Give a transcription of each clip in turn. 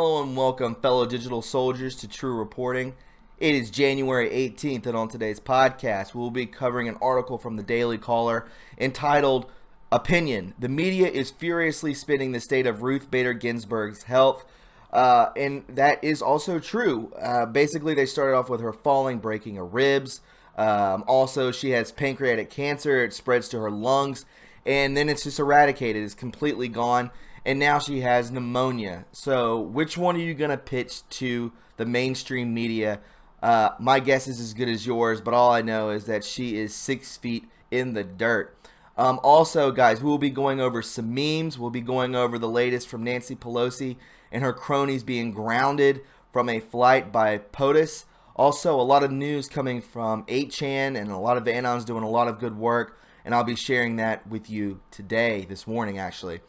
Hello and welcome, fellow digital soldiers, to True Reporting. It is January 18th, and on today's podcast, we'll be covering an article from the Daily Caller entitled, Opinion. The media is furiously spinning the state of Ruth Bader Ginsburg's health. And that is also true. Basically, they started off with her falling, breaking her ribs. Also, she has pancreatic cancer. It spreads to her lungs. And then it's just eradicated. It's completely gone. And now she has pneumonia. So which one are you going to pitch to the mainstream media? My guess is as good as yours, but all I know is that she is 6 feet in the dirt. Also, guys, we'll be going over some memes. We'll be going over the latest from Nancy Pelosi and her cronies being grounded from a flight by POTUS. Also, a lot of news coming from 8chan, and a lot of Anons doing a lot of good work, and I'll be sharing that with you today, this morning actually.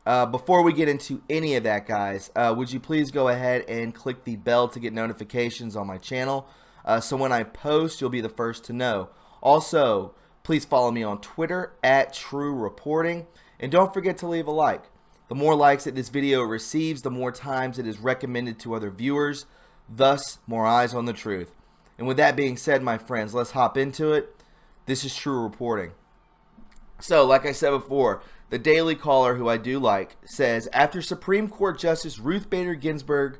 Before we get into any of that, guys, would you please go ahead and click the bell to get notifications on my channel, so when I post, you'll be the first to know. Also, please follow me on Twitter at True Reporting, and don't forget to leave a like. The more likes that this video receives, the more times it is recommended to other viewers, thus more eyes on the truth. And with that being said, my friends, let's hop into it. This is True Reporting. So, like I said before, the Daily Caller, who I do like, says, after Supreme Court Justice Ruth Bader Ginsburg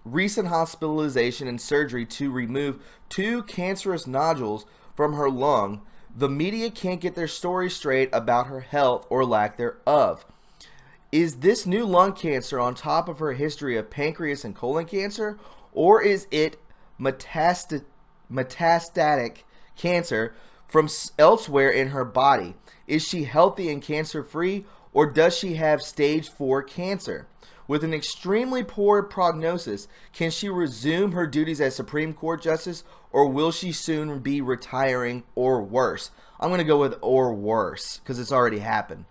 recent hospitalization and surgery to remove 2 cancerous nodules from her lung, the media can't get their story straight about her health or lack thereof. Is this new lung cancer on top of her history of pancreas and colon cancer, or is it metastatic cancer from elsewhere in her body? Is she healthy and cancer-free, or does she have stage 4 cancer? With an extremely poor prognosis, can she resume her duties as Supreme Court Justice, or will she soon be retiring, or worse? I'm going to go with or worse, because it's already happened.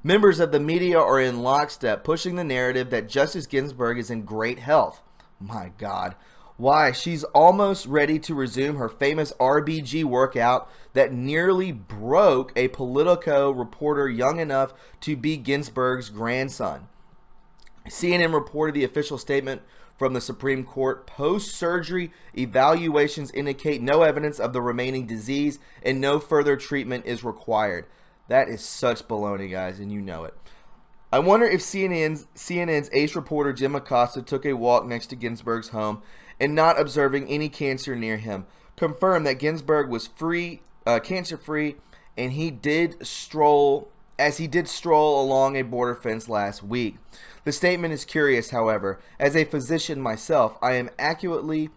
Members of the media are in lockstep, pushing the narrative that Justice Ginsburg is in great health. My God. Why? She's almost ready to resume her famous RBG workout that nearly broke a Politico reporter young enough to be Ginsburg's grandson. CNN reported the official statement from the Supreme Court. Post-surgery evaluations indicate no evidence of the remaining disease and no further treatment is required. That is such baloney, guys, and you know it. I wonder if CNN's ace reporter Jim Acosta took a walk next to Ginsburg's home and not observing any cancer near him, confirmed that Ginsburg was cancer-free, and he did stroll along a border fence last week. The statement is curious, however. As a physician myself, I am acutely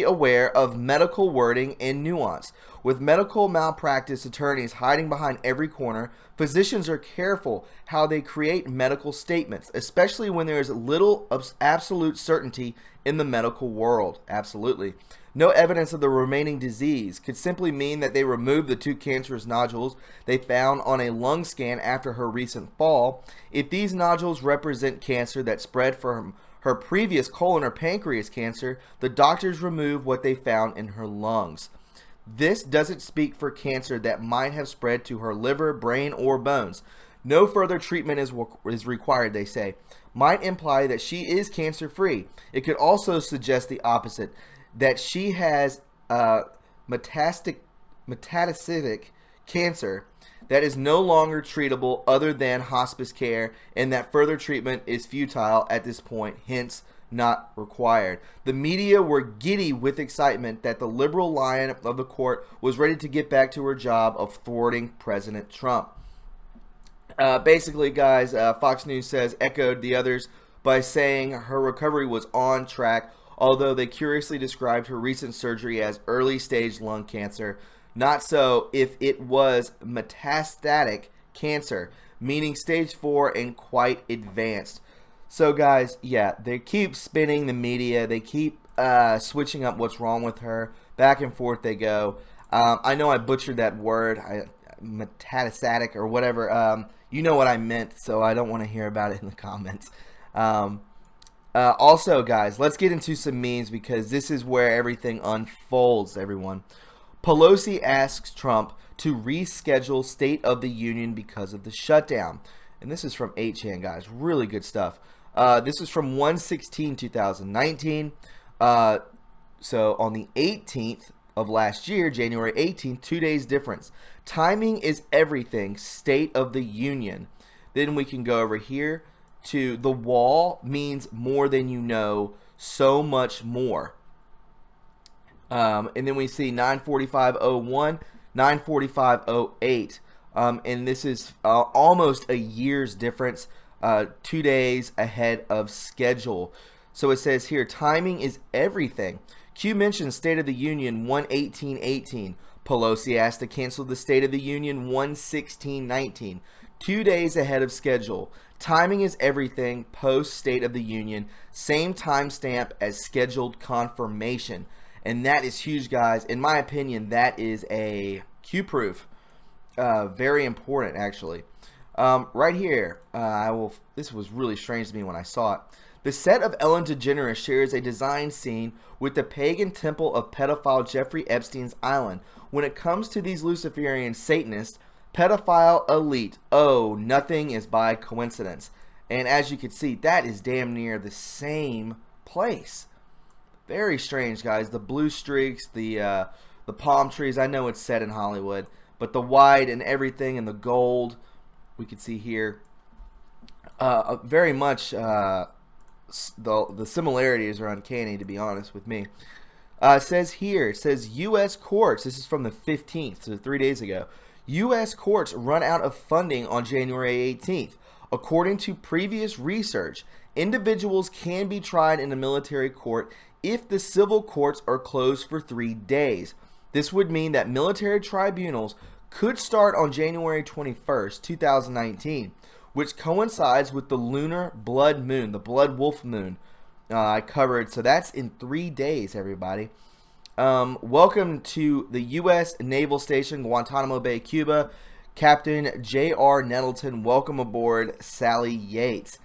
aware of medical wording and nuance. With medical malpractice attorneys hiding behind every corner, physicians are careful how they create medical statements, especially when there is little absolute certainty in the medical world. Absolutely. No evidence of the remaining disease could simply mean that they removed the 2 cancerous nodules they found on a lung scan after her recent fall. If these nodules represent cancer that spread from her previous colon or pancreas cancer, the doctors removed what they found in her lungs. This doesn't speak for cancer that might have spread to her liver, brain, or bones. No further treatment is required, they say. Might imply that she is cancer-free. It could also suggest the opposite, that she has metastatic cancer that is no longer treatable other than hospice care, and that further treatment is futile at this point, hence not required. The media were giddy with excitement that the liberal lion of the court was ready to get back to her job of thwarting President Trump. Basically, guys, Fox News says echoed the others by saying her recovery was on track, although they curiously described her recent surgery as early-stage lung cancer. Not so if it was metastatic cancer, meaning stage 4 and quite advanced. So, guys, yeah, they keep spinning the media. They keep switching up what's wrong with her. Back and forth they go. I know I butchered that word, metastatic or whatever. You know what I meant, so I don't want to hear about it in the comments. Also, guys, let's get into some memes because this is where everything unfolds, everyone. Pelosi asks Trump to reschedule State of the Union because of the shutdown. And this is from 8chan, guys. Really good stuff. This is from 1/16/2019. So on the 18th of last year, January 18th, 2 days difference. Timing is everything, State of the Union. Then we can go over here to the wall means more than you know, so much more. And then we see 9:45:01, 9:45:08. And this is almost a year's difference, 2 days ahead of schedule. So it says here, timing is everything. Q mentions State of the Union 1/18/18. Pelosi asked to cancel the State of the Union 1/16/19. 2 days ahead of schedule. Timing is everything post State of the Union. Same timestamp as scheduled confirmation. And that is huge, guys. In my opinion, that is a Q-proof. Very important, actually. Right here, this was really strange to me when I saw it. The set of Ellen DeGeneres shares a design scene with the pagan temple of pedophile Jeffrey Epstein's island. When it comes to these Luciferian Satanists, pedophile elite, oh, nothing is by coincidence. And as you can see, that is damn near the same place. Very strange, guys. The blue streaks, the palm trees. I know it's set in Hollywood, but the white and everything and the gold, we can see here. Very much the similarities are uncanny, to be honest with me. It says here, it says U.S. courts. This is from the 15th, so 3 days ago. U.S. courts run out of funding on January 18th. According to previous research, individuals can be tried in a military court if the civil courts are closed for 3 days. This would mean that military tribunals could start on January 21st, 2019, which coincides with the lunar blood moon, the blood wolf moon I covered. So that's in 3 days, everybody. Welcome to the U.S. Naval Station, Guantanamo Bay, Cuba. Captain J.R. Nettleton, welcome aboard Sally Yates.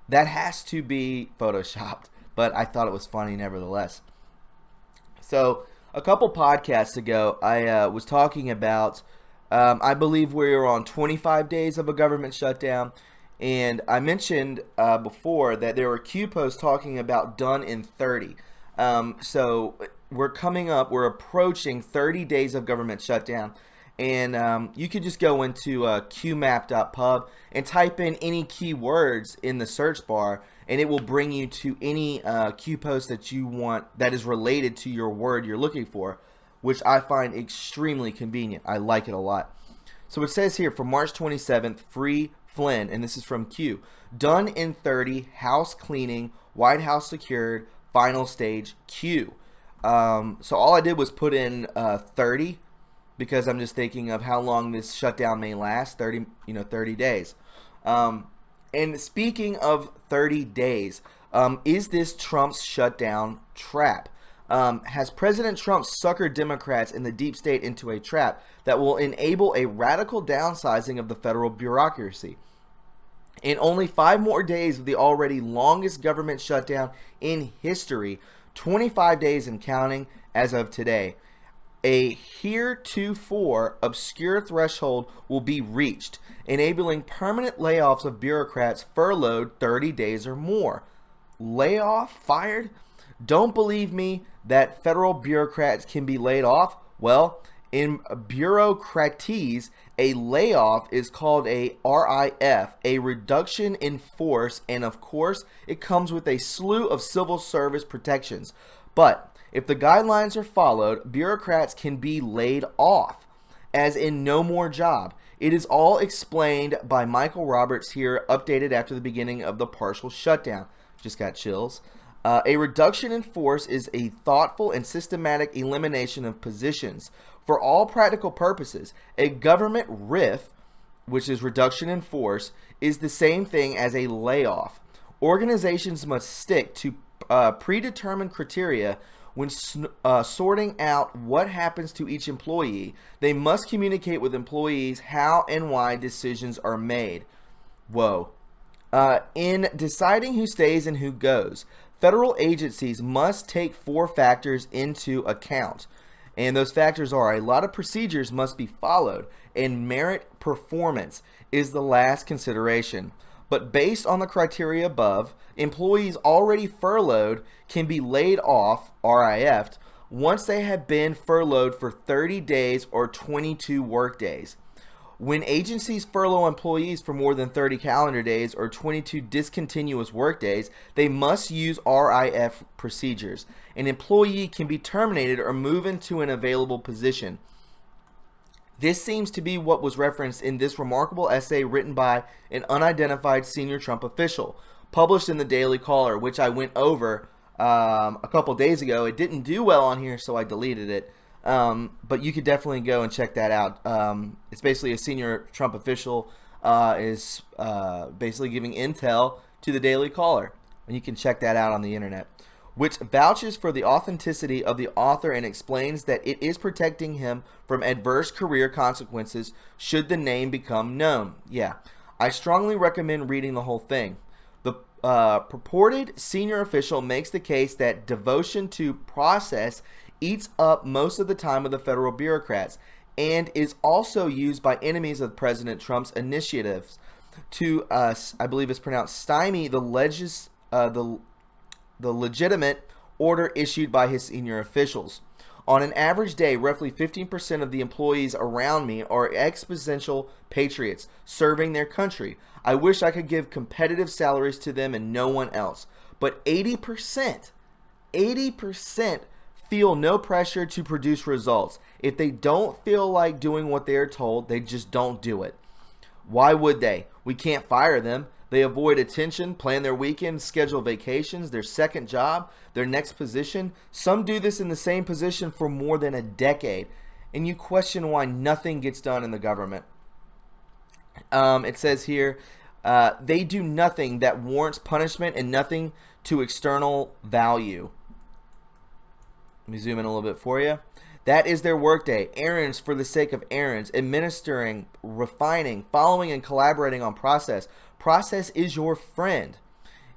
That has to be photoshopped, but I thought it was funny nevertheless. So a couple podcasts ago, I was talking about, I believe we were on 25 days of a government shutdown, and I mentioned before that there were Q posts talking about done in 30. So we're approaching 30 days of government shutdown. And you could just go into qmap.pub and type in any keywords in the search bar, and it will bring you to any Q post that you want that is related to your word you're looking for, which I find extremely convenient. I like it a lot. So it says here from March 27th, Free Flynn, and this is from Q. Done in 30, house cleaning, White House secured, final stage Q. So all I did was put in 30. Because I'm just thinking of how long this shutdown may last, 30 days. And speaking of 30 days, is this Trump's shutdown trap? Has President Trump suckered Democrats in the deep state into a trap that will enable a radical downsizing of the federal bureaucracy? In only 5 more days of the already longest government shutdown in history, 25 days and counting as of today, a heretofore obscure threshold will be reached, enabling permanent layoffs of bureaucrats furloughed 30 days or more. Layoff? Fired? Don't believe me that federal bureaucrats can be laid off? Well, in bureaucraties, a layoff is called a RIF, a reduction in force, and of course, it comes with a slew of civil service protections. But if the guidelines are followed, bureaucrats can be laid off, as in no more job. It is all explained by Michael Roberts here, updated after the beginning of the partial shutdown. Just got chills. A reduction in force is a thoughtful and systematic elimination of positions. For all practical purposes, a government RIF, which is reduction in force, is the same thing as a layoff. Organizations must stick to predetermined criteria when sorting out what happens to each employee. They must communicate with employees how and why decisions are made. Whoa. In deciding who stays and who goes, federal agencies must take 4 factors into account. And those factors are a lot of procedures must be followed, and merit performance is the last consideration. But based on the criteria above, employees already furloughed can be laid off, RIF'd, once they have been furloughed for 30 days or 22 work days. When agencies furlough employees for more than 30 calendar days or 22 discontinuous work days, they must use RIF procedures. An employee can be terminated or move into an available position. This seems to be what was referenced in this remarkable essay written by an unidentified senior Trump official, published in the Daily Caller, which I went over a couple days ago. It didn't do well on here, so I deleted it. But you could definitely go and check that out. It's basically a senior Trump official is basically giving intel to the Daily Caller, and you can check that out on the internet, which vouches for the authenticity of the author and explains that it is protecting him from adverse career consequences should the name become known. Yeah, I strongly recommend reading the whole thing. The purported senior official makes the case that devotion to process eats up most of the time of the federal bureaucrats and is also used by enemies of President Trump's initiatives to, I believe it's pronounced, stymie the legitimate order issued by his senior officials. On an average day, roughly 15% of the employees around me are exponential patriots serving their country. I wish I could give competitive salaries to them and no one else. But 80% feel no pressure to produce results. If they don't feel like doing what they are told, they just don't do it. Why would they? We can't fire them. They avoid attention, plan their weekends, schedule vacations, their second job, their next position. Some do this in the same position for more than a decade, and you question why nothing gets done in the government. It says here, they do nothing that warrants punishment and nothing to external value. Let me zoom in a little bit for you. That is their workday. Errands for the sake of errands, administering, refining, following, and collaborating on process. Process is your friend,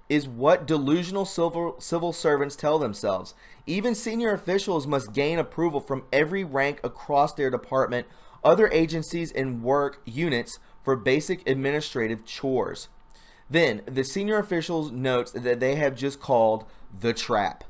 is what delusional civil servants tell themselves. Even senior officials must gain approval from every rank across their department, other agencies, and work units for basic administrative chores. Then, the senior officials notes that they have just called the trap.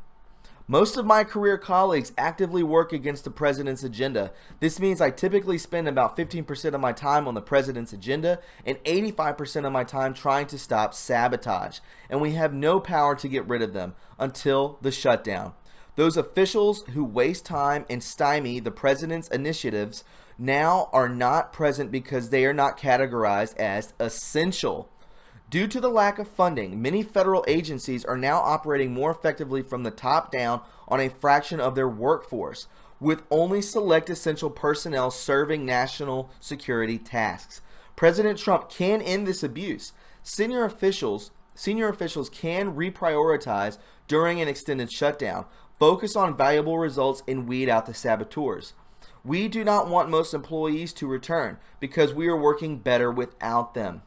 Most of my career colleagues actively work against the president's agenda. This means I typically spend about 15% of my time on the president's agenda and 85% of my time trying to stop sabotage. And we have no power to get rid of them until the shutdown. Those officials who waste time and stymie the president's initiatives now are not present because they are not categorized as essential. Due to the lack of funding, many federal agencies are now operating more effectively from the top down on a fraction of their workforce, with only select essential personnel serving national security tasks. President Trump can end this abuse. Senior officials can reprioritize during an extended shutdown, focus on valuable results, and weed out the saboteurs. We do not want most employees to return because we are working better without them.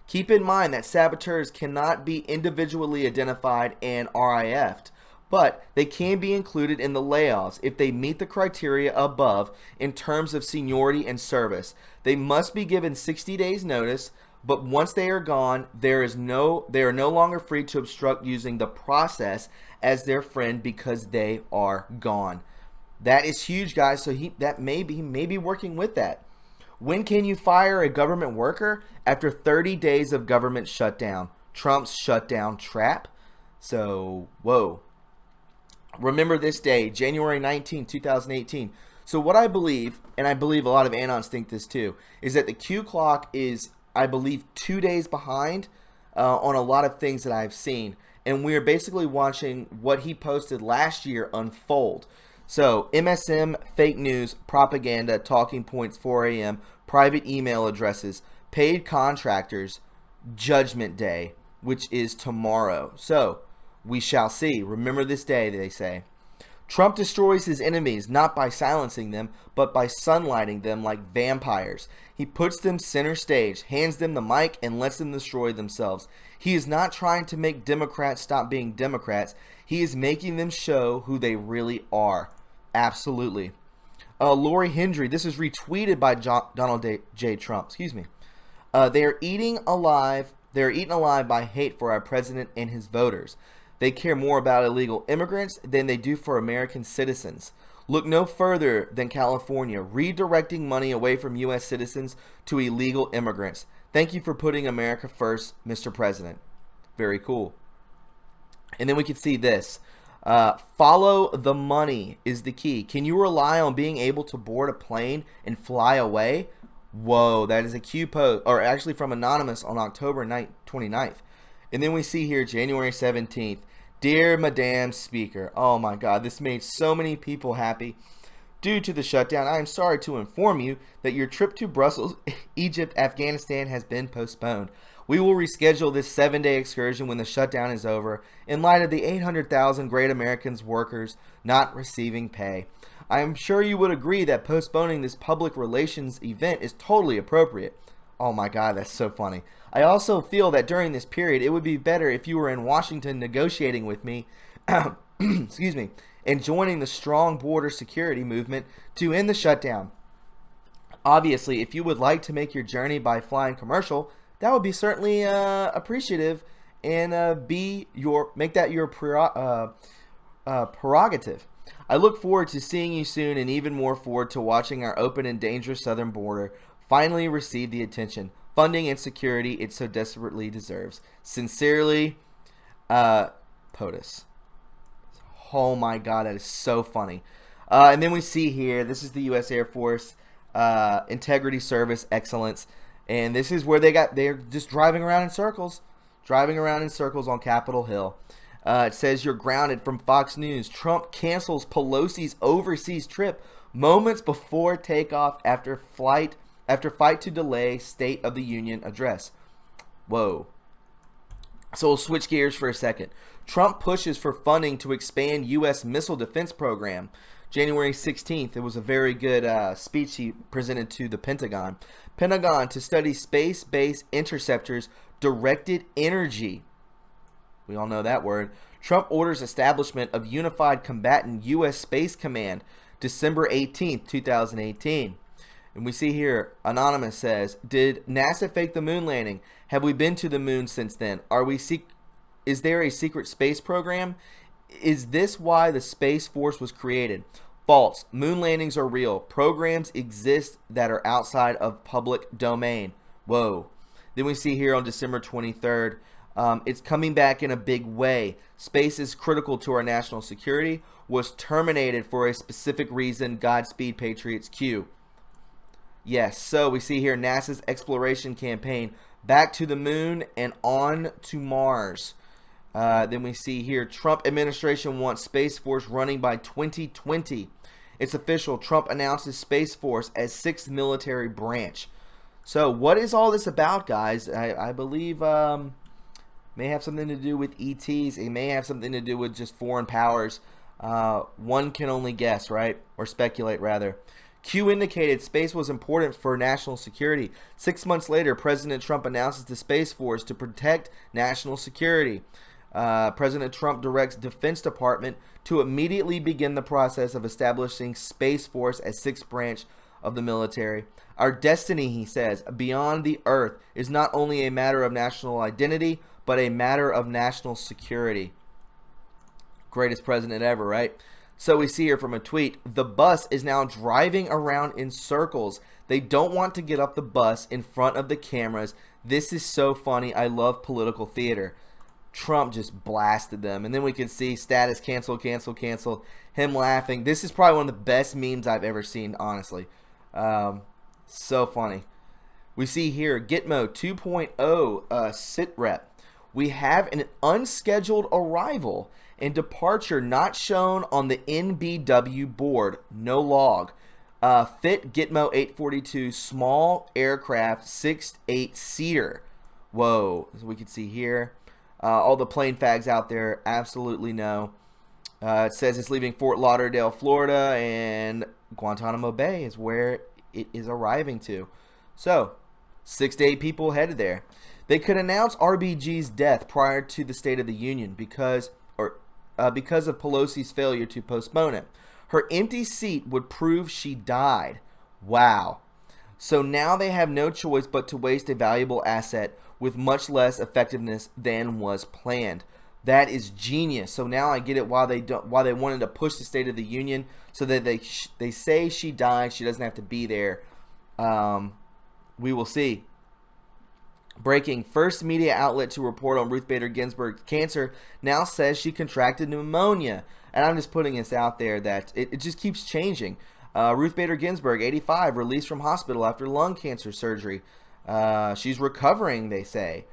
Keep in mind that saboteurs cannot be individually identified and RIF'd, but they can be included in the layoffs if they meet the criteria above in terms of seniority and service. They must be given 60 days notice, but once they are gone, they are no longer free to obstruct using the process as their friend because they are gone. That is huge, guys. So he may be working with that. When can you fire a government worker? After 30 days of government shutdown. Trump's shutdown trap. So, whoa. Remember this day, January 19, 2018. So what I believe, and I believe a lot of Anons think this too, is that the Q clock is, I believe, 2 days behind on a lot of things that I've seen. And we're basically watching what he posted last year unfold. So, MSM, fake news, propaganda, talking points, 4 a.m., private email addresses, paid contractors, Judgment Day, which is tomorrow. So, we shall see. Remember this day, they say. Trump destroys his enemies not by silencing them, but by sunlighting them like vampires. He puts them center stage, hands them the mic, and lets them destroy themselves. He is not trying to make Democrats stop being Democrats. He is making them show who they really are. Absolutely. Lori Hendry, this is retweeted by Donald J. Trump. Excuse me. They are eating alive They are eaten alive by hate for our president and his voters. They care more about illegal immigrants than they do for American citizens. Look no further than California, redirecting money away from U.S. citizens to illegal immigrants. Thank you for putting America first, Mr. President. Very cool. And then we can see this. Follow the money is the key. Can you rely on being able to board a plane and fly away? Whoa, that is a Q post, or actually from Anonymous on October 29th. And then we see here January 17th. Dear Madam Speaker, oh my God, this made so many people happy. Due to the shutdown, I am sorry to inform you that your trip to Brussels, Egypt, Afghanistan has been postponed. We will reschedule this 7-day excursion when the shutdown is over in light of the 800,000 great Americans workers not receiving pay. I am sure you would agree that postponing this public relations event is totally appropriate. Oh my God, that's so funny. I also feel that during this period, it would be better if you were in Washington negotiating with me, excuse me, and joining the strong border security movement to end the shutdown. Obviously, if you would like to make your journey by flying commercial, that would be certainly appreciative and make that your prerogative. I look forward to seeing you soon and even more forward to watching our open and dangerous southern border finally receive the attention, funding, and security it so desperately deserves. Sincerely, POTUS. Oh my God, that is so funny. And then we see here, this is the U.S. Air Force, Integrity Service Excellence. And this is where they're just driving around in circles on Capitol Hill. It says you're grounded from Fox News. Trump cancels Pelosi's overseas trip moments before takeoff after fight to delay State of the Union address. Whoa. So we'll switch gears for a second. Trump pushes for funding to expand U.S. missile defense program. January 16th, it was a very good speech he presented to the Pentagon. Pentagon to study space-based interceptors, directed energy. We all know that word. Trump orders establishment of Unified Combatant U.S. Space Command, December 18th, 2018. And we see here, Anonymous says, did NASA fake the moon landing? Have we been to the moon since then? Is there a secret space program? Is this why the Space Force was created? False. Moon landings are real. Programs exist that are outside of public domain. Whoa. Then we see here on December 23rd, it's coming back in a big way. Space is critical to our national security. Was terminated for a specific reason. Godspeed, Patriots. Q. Yes, so we see here NASA's exploration campaign back to the moon and on to Mars. Then we see here Trump administration wants Space Force running by 2020. It's official. Trump announces Space Force as 6th military branch. So what is all this about, guys? I believe may have something to do with ETs. It may have something to do with just foreign powers. One can only guess, right? Or speculate, rather. Q indicated space was important for national security. 6 months later, President Trump announces the Space Force to protect national security. President Trump directs Defense Department to immediately begin the process of establishing Space Force as 6th branch of the military. Our destiny, he says, beyond the earth is not only a matter of national identity, but a matter of national security. Greatest president ever, right? So we see here from a tweet, the bus is now driving around in circles. They don't want to get off the bus in front of the cameras. This is so funny. I love political theater. Trump just blasted them. And then we can see status cancel, cancel, cancel. Him laughing. This is probably one of the best memes I've ever seen, honestly. So funny. We see here Gitmo 2.0 sit rep. We have an unscheduled arrival and departure not shown on the NBW board. No log. Fit Gitmo 842 small aircraft 6'8" seater. Whoa. As we can see here. All the plane fags out there absolutely know. It says it's leaving Fort Lauderdale, Florida, and Guantanamo Bay is where it is arriving to. So, 6 to 8 people headed there. They could announce RBG's death prior to the State of the Union because of Pelosi's failure to postpone it. Her empty seat would prove she died. Wow. So now they have no choice but to waste a valuable asset. with much less effectiveness than was planned. That is genius. So now I get it why they wanted to push the State of the Union, so that they say she died, she doesn't have to be there. We will see. Breaking: first media outlet to report on Ruth Bader Ginsburg's cancer now says she contracted pneumonia. And I'm just putting this out there that it just keeps changing. Ruth Bader Ginsburg, 85, released from hospital after lung cancer surgery. She's recovering, they say.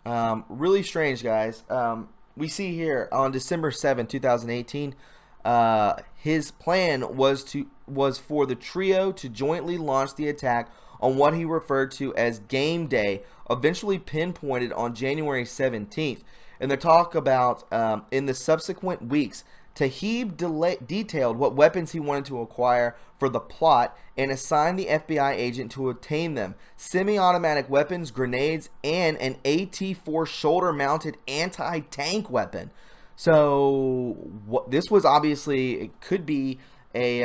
Really strange, guys. We see here on December 7, 2018, his plan was for the trio to jointly launch the attack on what he referred to as Game Day, eventually pinpointed on January 17th. And they talk about in the subsequent weeks, Tlaib detailed what weapons he wanted to acquire for the plot and assigned the FBI agent to obtain them: semi-automatic weapons, grenades, and an AT-4 shoulder-mounted anti-tank weapon. So this was obviously, it could be a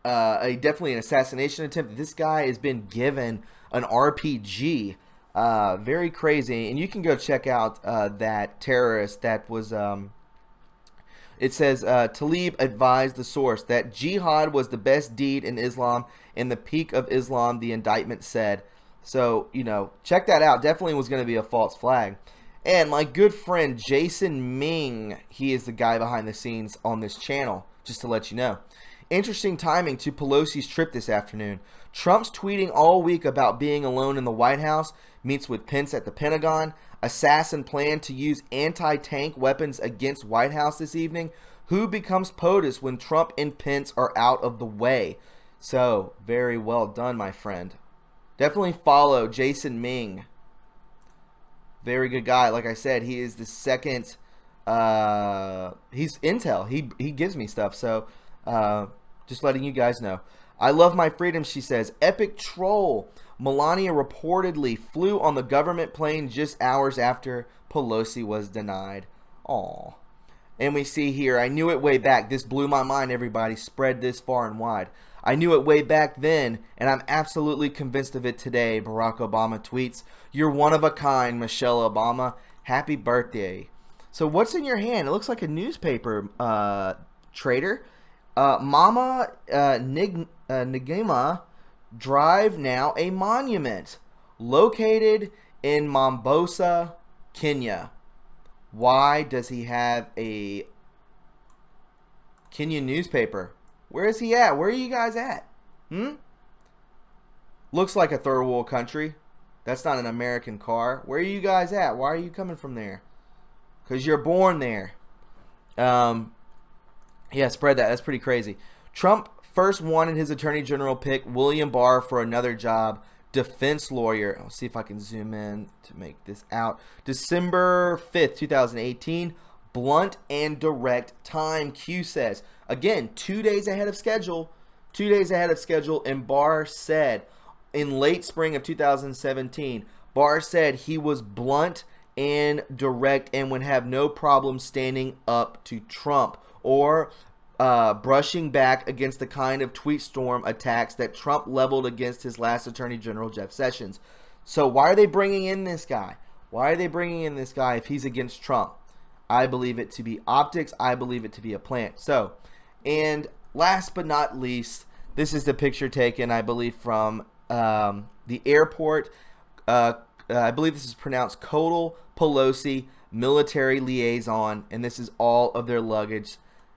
definitely an assassination attempt. This guy has been given an RPG. Very crazy. And you can go check out that terrorist that was... It says, Tlaib advised the source that jihad was the best deed in Islam and the peak of Islam, the indictment said. So, check that out. Definitely was going to be a false flag. And my good friend Jason Ming, he is the guy behind the scenes on this channel, just to let you know. Interesting timing to Pelosi's trip this afternoon. Trump's tweeting all week about being alone in the White House, meets with Pence at the Pentagon. Assassin plan to use anti-tank weapons against White House this evening. Who becomes POTUS when Trump and Pence are out of the way? So, very well done, my friend. Definitely follow Jason Ming. Very good guy. Like I said, he is the second. He's intel. He gives me stuff. So, just letting you guys know. I love my freedom, she says. Epic troll. Melania reportedly flew on the government plane just hours after Pelosi was denied. Aw. And we see here, I knew it way back. This blew my mind, everybody. Spread this far and wide. I knew it way back then, and I'm absolutely convinced of it today. Barack Obama tweets, "You're one of a kind, Michelle Obama. Happy birthday." So what's in your hand? It looks like a newspaper, trader. Mama Nigema Drive, now a monument, located in Mombasa, Kenya. Why does he have a Kenyan newspaper? Where is he at? Where are you guys at? Looks like a third world country. That's not an American car. Where are you guys at? Why are you coming from there? Because you're born there. Yeah, spread that. That's pretty crazy. Trump first wanted his attorney general pick, William Barr, for another job. Defense lawyer. I'll see if I can zoom in to make this out. December 5th, 2018. Blunt and direct time, Q says. Again, 2 days ahead of schedule. 2 days ahead of schedule. And Barr said in late spring of 2017, Barr said he was blunt and direct and would have no problem standing up to Trump or brushing back against the kind of tweet storm attacks that Trump leveled against his last Attorney General, Jeff Sessions. So why are they bringing in this guy? Why are they bringing in this guy if he's against Trump? I believe it to be optics. I believe it to be a plant. So, and last but not least, this is the picture taken, I believe, from the airport. I believe this is pronounced Kodal Pelosi, military liaison, and this is all of their luggage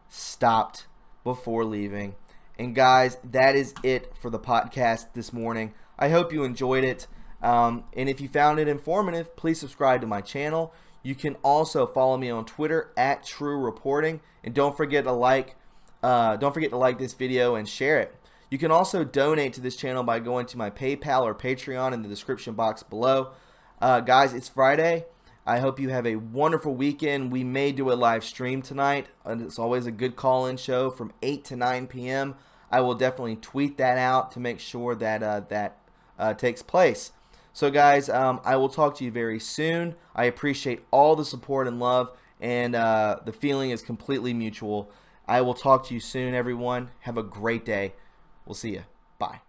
stopped before leaving. And guys, that is it for the podcast this morning. I hope you enjoyed it. And if you found it informative, please subscribe to my channel. You can also follow me on Twitter at True Reporting, and don't forget to like this video and share it. You can also donate to this channel by going to my PayPal or Patreon in the description box below. Guys, it's Friday. I hope you have a wonderful weekend. We may do a live stream tonight. It's always a good call-in show from 8 to 9 p.m. I will definitely tweet that out to make sure that that takes place. So guys, I will talk to you very soon. I appreciate all the support and love, and the feeling is completely mutual. I will talk to you soon, everyone. Have a great day. We'll see you. Bye.